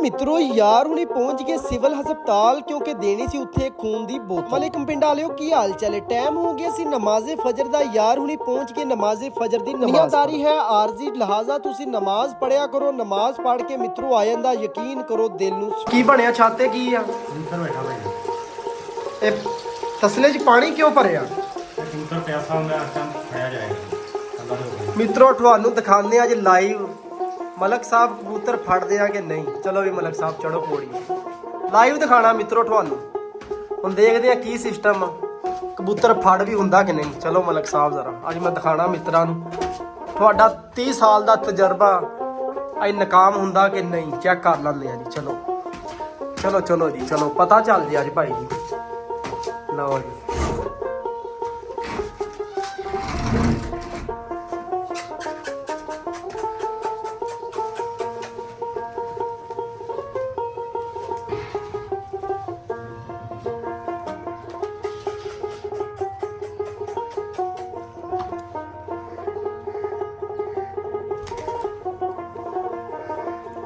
ਮਿੱਤਰੋ ਯਾਰ ਹੁਣੀ ਪਹੁੰਚ ਗਏ ਸਿਵਲ ਹਸਪਤਾਲ ਕਿਉਂਕਿ ਦੇਣੀ ਸੀ ਉੱਥੇ ਖੂਨ ਦੀ ਬੋਤਲ। ਵਾਲੇਕਮ ਪਿੰਡ ਵਾਲਿਓ, ਕੀ ਹਾਲ ਚਾਲ ਹੈ? ਟਾਈਮ ਹੋ ਗਿਆ ਸੀ ਨਮਾਜ਼ੇ ਫਜਰ ਦਾ। ਯਾਰ ਹੁਣੀ ਪਹੁੰਚ ਕੇ ਨਮਾਜ਼ੇ ਫਜਰ ਦੀ ਨਮਾਜ਼ਦਾਰੀ ਹੈ ਆਰਜ਼ੀ, ਲਿਹਾਜ਼ਾ ਤੁਸੀਂ ਨਮਾਜ਼ ਪੜਿਆ ਕਰੋ। ਨਮਾਜ਼ ਪੜ ਕੇ ਮਿੱਤਰੋ ਆ ਜਾਂਦਾ, ਯਕੀਨ ਕਰੋ ਦਿਲ ਨੂੰ। ਕੀ ਬਣਿਆ ਛਾਤੇ ਕੀ ਆ? ਕਬੂਤਰ ਬੈਠਾ ਭਾਈ। ਇਹ ਤਸਲੇ 'ਚ ਪਾਣੀ ਕਿਉਂ ਭਰਿਆ? ਕਬੂਤਰ ਪਿਆਸਾ ਹੁੰਦਾ ਇਸ ਟਾਈਮ ਖਾਇਆ ਜਾਏਗਾ। ਅੱਲਾ ਦੇ ਹੁਕਮ। ਮਿੱਤਰੋ ਤੁਹਾਨੂੰ ਦਿਖਾਉਂਦੇ ਆ ਅੱਜ ਲਾਈਵ ਮਲਕ ਸਾਹਿਬ ਕਬੂਤਰ ਫੜਦੇ ਆ ਕਿ ਨਹੀਂ। ਚਲੋ ਵੀ ਮਲਕ ਸਾਹਿਬ ਚੜੋ ਪੌੜੀ, ਲਾਈਵ ਦਿਖਾਣਾ ਮਿੱਤਰੋ ਤੁਹਾਨੂੰ। ਹੁਣ ਦੇਖਦੇ ਆ ਕੀ ਸਿਸਟਮ ਆ, ਕਬੂਤਰ ਫੜ ਵੀ ਹੁੰਦਾ ਕਿ ਨਹੀਂ। ਚਲੋ ਮਲਕ ਸਾਹਿਬ ਜ਼ਰਾ ਅੱਜ ਮੈਂ ਦਿਖਾਣਾ ਮਿੱਤਰਾਂ ਨੂੰ ਤੁਹਾਡਾ 30 ਸਾਲ ਦਾ ਤਜਰਬਾ ਅੱਜ ਨਾਕਾਮ ਹੁੰਦਾ ਕਿ ਨਹੀਂ, ਚੈੱਕ ਕਰ ਲੈਂਦੇ ਆ ਜੀ। ਚਲੋ ਚਲੋ ਚਲੋ ਜੀ, ਚਲੋ ਪਤਾ ਚੱਲ ਜੀ ਅੱਜ ਭਾਈ ਜੀ। ਲਓ ਜੀ,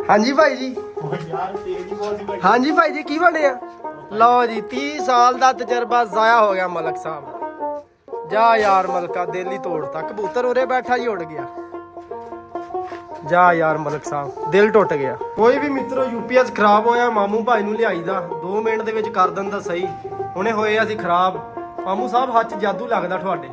ਹਾਂਜੀ ਭਾਈ ਜੀ। ਯਾਰ ਤੇਜ਼ ਹੀ ਬਹੁਤ ਸੀ ਭਾਈ। ਹਾਂਜੀ ਭਾਈ ਜੀ, ਕੀ ਬਣਿਆ? ਲਓ ਜੀ, 30 ਸਾਲ ਦਾ ਤਜਰਬਾ ਜ਼ਾਇਆ ਹੋ ਗਿਆ ਮਲਕ ਸਾਹਿਬ ਦਾ। ਜਾ ਯਾਰ ਮਲਕਾ, ਦਿਲ ਹੀ ਤੋੜਤਾ। ਕਬੂਤਰ ਉਰੇ ਬੈਠਾ ਹੀ ਉੜ ਗਿਆ। ਜਾ ਯਾਰ ਮਲਕ ਸਾਹਿਬ, ਦਿਲ ਟੁੱਟ ਗਿਆ। ਕੋਈ ਵੀ ਮਿੱਤਰੋ ਯੂਪੀਐਸ ਖਰਾਬ ਹੋਇਆ ਮਾਮੂ ਭਾਈ ਨੂੰ ਲਿਆਈਦਾ, 2 ਮਿੰਟ ਦੇ ਵਿੱਚ ਕਰ ਦਿੰਦਾ ਸਹੀ। ਹੁਣੇ ਹੋਏ ਅਸੀਂ ਖਰਾਬ। ਮਾਮੂ ਸਾਹਿਬ ਹੱਥ 'ਚ ਜਾਦੂ ਲੱਗਦਾ ਤੁਹਾਡੇ।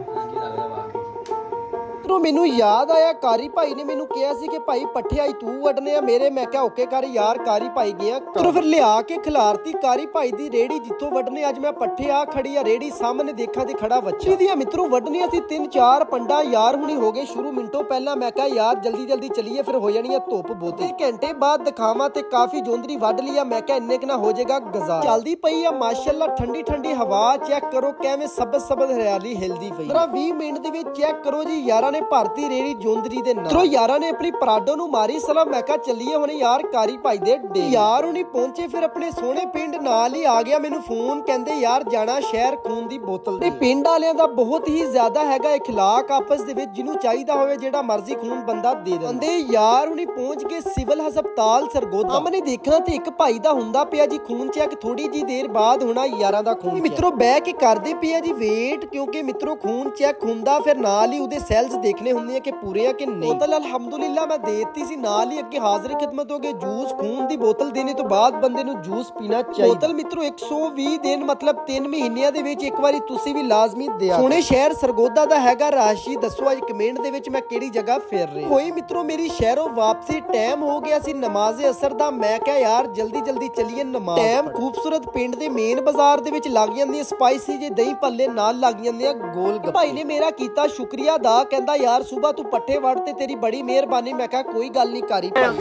ਮੈਨੂੰ ਯਾਦ ਆਇਆ ਕਾਰੀ ਭਾਈ ਨੇ ਮੈਨੂੰ ਕਿਹਾ ਸੀ ਕਿ ਭਾਈ ਪੱਠੇ ਆਈ ਤੂੰ ਵੱਢਨੇ ਆ ਮੇਰੇ। ਮੈਂ ਕਿਹਾ ਓਕੇ ਕਰ ਯਾਰ। ਕਾਰੀ ਭਾਈ ਗਿਆ ਤਰੋ ਫਿਰ ਲਿਆ ਕੇ ਖਿਲਾਰਤੀ ਕਾਰੀ ਭਾਈ ਦੀ ਰੇੜੀ ਜਿੱਥੋਂ ਵੱਢਨੇ। ਅੱਜ ਮੈਂ ਪੱਠੇ ਆ ਖੜੀ ਆ ਰੇੜੀ ਸਾਹਮਣੇ, ਦੇਖਾਂ ਤੇ ਖੜਾ ਬੱਚੀ ਦੀਆਂ ਮਿੱਤਰੋ ਵੱਢਣੀਆਂ ਸੀ 3-4 ਪੰਡਾ। ਯਾਰ ਹੁਣੀ ਹੋ ਗਏ ਸ਼ੁਰੂ ਮਿੰਟੋ ਪਹਿਲਾਂ। ਮੈਂ ਕਿਹਾ ਯਾਰ ਜਲਦੀ ਜਲਦੀ ਚਲੀਏ, ਫਿਰ ਹੋ ਜਾਣੀ ਆ ਧੁੱਪ ਬਹੁਤੀ। ਘੰਟੇ ਬਾਅਦ ਦਿਖਾਵਾਂ ਤੇ ਕਾਫੀ ਜੋਂਦਰੀ ਵੱਢ ਲਿਆ। ਮੈਂ ਕਿਹਾ ਇੰਨੇ ਕਿ ਨਾ ਹੋ ਜਾਏਗਾ ਗਜ਼ਾਰ। ਚੱਲਦੀ ਪਈ ਆ ਮਾਸ਼ਾਅੱਲਾ ਠੰਡੀ ਠੰਡੀ ਹਵਾ। ਚੈੱਕ ਕਰੋ ਕਿਵੇਂ ਸਬਜ਼ ਸਬਜ਼ ਹਰਿਆਲੀ ਹਿਲਦੀ ਪਈ। 20 ਮਿੰਟ ਦੇ ਵਿੱਚ ਚੈੱਕ ਕਰੋ ਜੀ, ਯਾਰਾਂ ਨੇ ਭਰਤੀ ਰੇੜੀ ਜੋਂਦਰੀ ਦੇ ਨਾਲ। ਤਰੋ ਯਾਰਾਂ ਨੇ ਆਪਣੀ ਪਰਾਡੋ ਨੂੰ ਮਾਰੀ ਸਲਾਮ। ਮੈਂ ਕਿਹਾ ਚੱਲੀਏ ਹੁਣ ਯਾਰ ਕਾਰੀ ਭਾਈ ਦੇ ਡੇ। ਯਾਰ ਹੁਣੀ ਪਹੁੰਚੇ ਫਿਰ ਆਪਣੇ ਸੋਹਣੇ ਪਿੰਡ। ਨਾਲ ਹੀ ਆ ਗਿਆ ਮੈਨੂੰ ਫੋਨ, ਕਹਿੰਦੇ ਯਾਰ ਜਾਣਾ ਸ਼ਹਿਰ ਖੂਨ ਦੀ ਬੋਤਲ ਦੇ। ਪਿੰਡ ਵਾਲਿਆਂ ਦਾ ਬਹੁਤ ਹੀ ਜ਼ਿਆਦਾ ਹੈਗਾ ਇਖਲਾਕ ਆਪਸ ਦੇ ਵਿੱਚ, ਜਿਹਨੂੰ ਚਾਹੀਦਾ ਹੋਵੇ ਜਿਹੜਾ ਮਰਜ਼ੀ ਖੂਨ ਬੰਦਾ ਦੇ ਦਿੰਦੇ। ਯਾਰ ਹੁਣੀ ਪਹੁੰਚ ਕੇ ਸਿਵਲ ਹਸਪਤਾਲ ਸਰਗੋਦਾ। ਮੈਨੇ ਦੇਖਣਾ ਤੇ ਇੱਕ ਭਾਈ ਦਾ ਹੁੰਦਾ ਪਿਆ ਜੀ ਖੂਨ ਚੈੱਕ। ਥੋੜੀ ਜੀ ਦੇਰ ਬਾਅਦ ਹੋਣਾ ਯਾਰਾਂ ਦਾ ਖੂਨ। ਮਿੱਤਰੋ ਬਹਿ ਕੇ ਕਰਦੇ ਪਿਆ ਜੀ ਵੇਟ, ਕਿਉਂਕਿ ਮਿੱਤਰੋ ਖੂਨ ਚੈੱਕ ਹੁੰਦਾ ਫਿਰ ਨਾਲ ਹੀ ਉਹਦੇ ਸੈਲਸ ਦੇਖਣੇ ਹੁੰਦੇ ਆ ਕਿ ਪੂਰੇ ਆ ਕਿ ਨਹੀਂ। ਬੋਤਲ ਅਲਹਮਦੁਲਿਲਾ ਮੈਂ ਦੇਤੀ ਸੀ, ਨਾਲ ਹੀ ਅੱਗੇ ਹਾਜ਼ਰ ਖਿਦਮਤ ਹੋ ਗਏ। ਜੂਸ ਖੂਨ ਦੀ ਬੋਤਲ ਦੇਣੇ ਤੋਂ ਬਾਅਦ ਬੰਦੇ ਨੂੰ ਜੂਸ ਪੀਣਾ ਚਾਹੀਦਾ। ਬੋਤਲ ਮਿੱਤਰੋ 120 ਦਿਨ ਮਤਲਬ 3 ਮਹੀਨਿਆਂ ਦੇ ਵਿੱਚ ਇੱਕ ਵਾਰੀ ਤੁਸੀਂ ਵੀ ਲਾਜ਼ਮੀ ਦਿਆ। ਸੋਹਣੇ ਸ਼ਹਿਰ ਸਰਗੋਦਾ ਦਾ ਹੈਗਾ ਰਾਸ਼ੀ। ਦੱਸੋ ਅੱਜ ਕਮੈਂਟ ਦੇ ਵਿੱਚ ਮੈਂ ਕਿਹੜੀ ਜਗ੍ਹਾ ਫਿਰ ਰਿਹਾ। ਕੋਈ ਮਿੱਤਰੋ ਮੇਰੀ ਸ਼ਹਿਰੋਂ ਵਾਪਸੀ ਟਾਈਮ ਹੋ ਗਿਆ ਸੀ ਨਮਾਜ਼ੇ ਅਸਰ ਦਾ। ਮੈਂ ਕਿਹਾ ਯਾਰ ਜਲਦੀ ਜਲਦੀ ਚੱਲੀਏ ਨਮਾਜ਼। ਟਾਈਮ ਖੂਬਸੂਰਤ ਪਿੰਡ ਦੇ ਮੇਨ ਬਾਜ਼ਾਰ ਦੇ ਵਿੱਚ ਲੱਗ ਜਾਂਦੀਆਂ ਸਪਾਈਸੀ ਜੇ ਦਹੀਂ ਭੱਲੇ, ਨਾਲ ਲੱਗ ਜਾਂਦੀਆਂ ਗੋਲ ਗੱਪੇ। ਭਾਈ ਨੇ ਮੇਰਾ ਕੀਤਾ ਸ਼ੁਕਰੀਆ ਦਾ, ਕਹਿੰਦਾ ਯਾਰ ਸੁਬਾ ਤੂੰ ਪੱਠੇ ਵੜ ਤੇ ਤੇਰੀ ਬੜੀ ਮਿਹਰਬਾਨੀ। ਮੈਂ ਕਿਹਾ ਕੋਈ ਗੱਲ ਨਹੀਂ ਕਾਰੀ ਭਾਈ।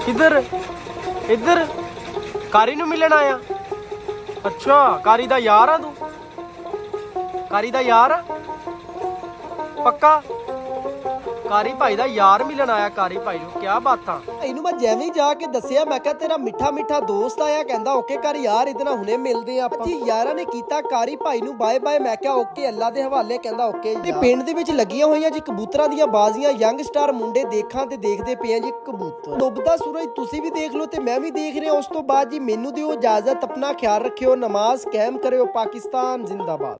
ਕਿੱਧਰ ਇੱਧਰ ਕਾਰੀ ਨੂੰ ਮਿਲਣ ਆਇਆ? ਅੱਛਾ ਕਾਰੀ ਦਾ ਯਾਰ ਆ ਤੂੰ? ਕਾਰੀ ਦਾ ਯਾਰ ਆ ਪੱਕਾ? ਕਾਰੀ ਭਾਈ ਦਾ ਯਾਰ ਮਿਲਣ ਆਇਆ ਕਾਰੀ ਭਾਈ ਨੂੰ, ਕਿਆ ਬਾਤਾਂ। ਇਹਨੂੰ ਮੈਂ ਜਿਵੇਂ ਜਾ ਕੇ ਦੱਸਿਆ, ਮੈਂ ਕਿਹਾ ਤੇਰਾ ਮਿੱਠਾ ਮਿੱਠਾ ਦੋਸਤ ਆਇਆ। ਕਹਿੰਦਾ ਓਕੇ ਕਰ ਯਾਰ, ਇਹਦੇ ਨਾਲ ਹੁਣੇ ਮਿਲਦੇ ਆਪਾਂ ਜੀ। ਯਾਰਾਂ ਨੇ ਕੀਤਾ ਕਾਰੀ ਭਾਈ ਨੂੰ ਬਾਏ ਬਾਏ। ਮੈਂ ਕਿਹਾ ਓਕੇ ਅੱਲਾ ਦੇ ਹਵਾਲੇ। ਕਹਿੰਦਾ ਓਕੇ। ਤੇ ਪਿੰਡ ਦੇ ਵਿੱਚ ਲੱਗੀਆਂ ਹੋਈਆਂ ਜੀ ਕਬੂਤਰਾਂ ਦੀਆਂ ਬਾਜ਼ੀਆਂ। ਯੰਗ ਸਟਾਰ ਮੁੰਡੇ ਦੇਖਾਂ ਤੇ ਦੇਖਦੇ ਪਏ ਆ ਜੀ ਕਬੂਤਰ। ਡੁੱਬਦਾ ਸੂਰਜ ਤੁਸੀਂ ਵੀ ਦੇਖ ਲਓ ਤੇ ਮੈਂ ਵੀ ਦੇਖ ਰਿਹਾ। ਉਸ ਤੋਂ ਬਾਅਦ ਜੀ ਮੈਨੂੰ ਦਿਓ ਇਜਾਜ਼ਤ, ਆਪਣਾ ਖਿਆਲ ਰੱਖਿਓ, ਨਮਾਜ਼ ਕਾਇਮ ਕਰਿਓ। ਪਾਕਿਸਤਾਨ ਜ਼ਿੰਦਾਬਾਦ।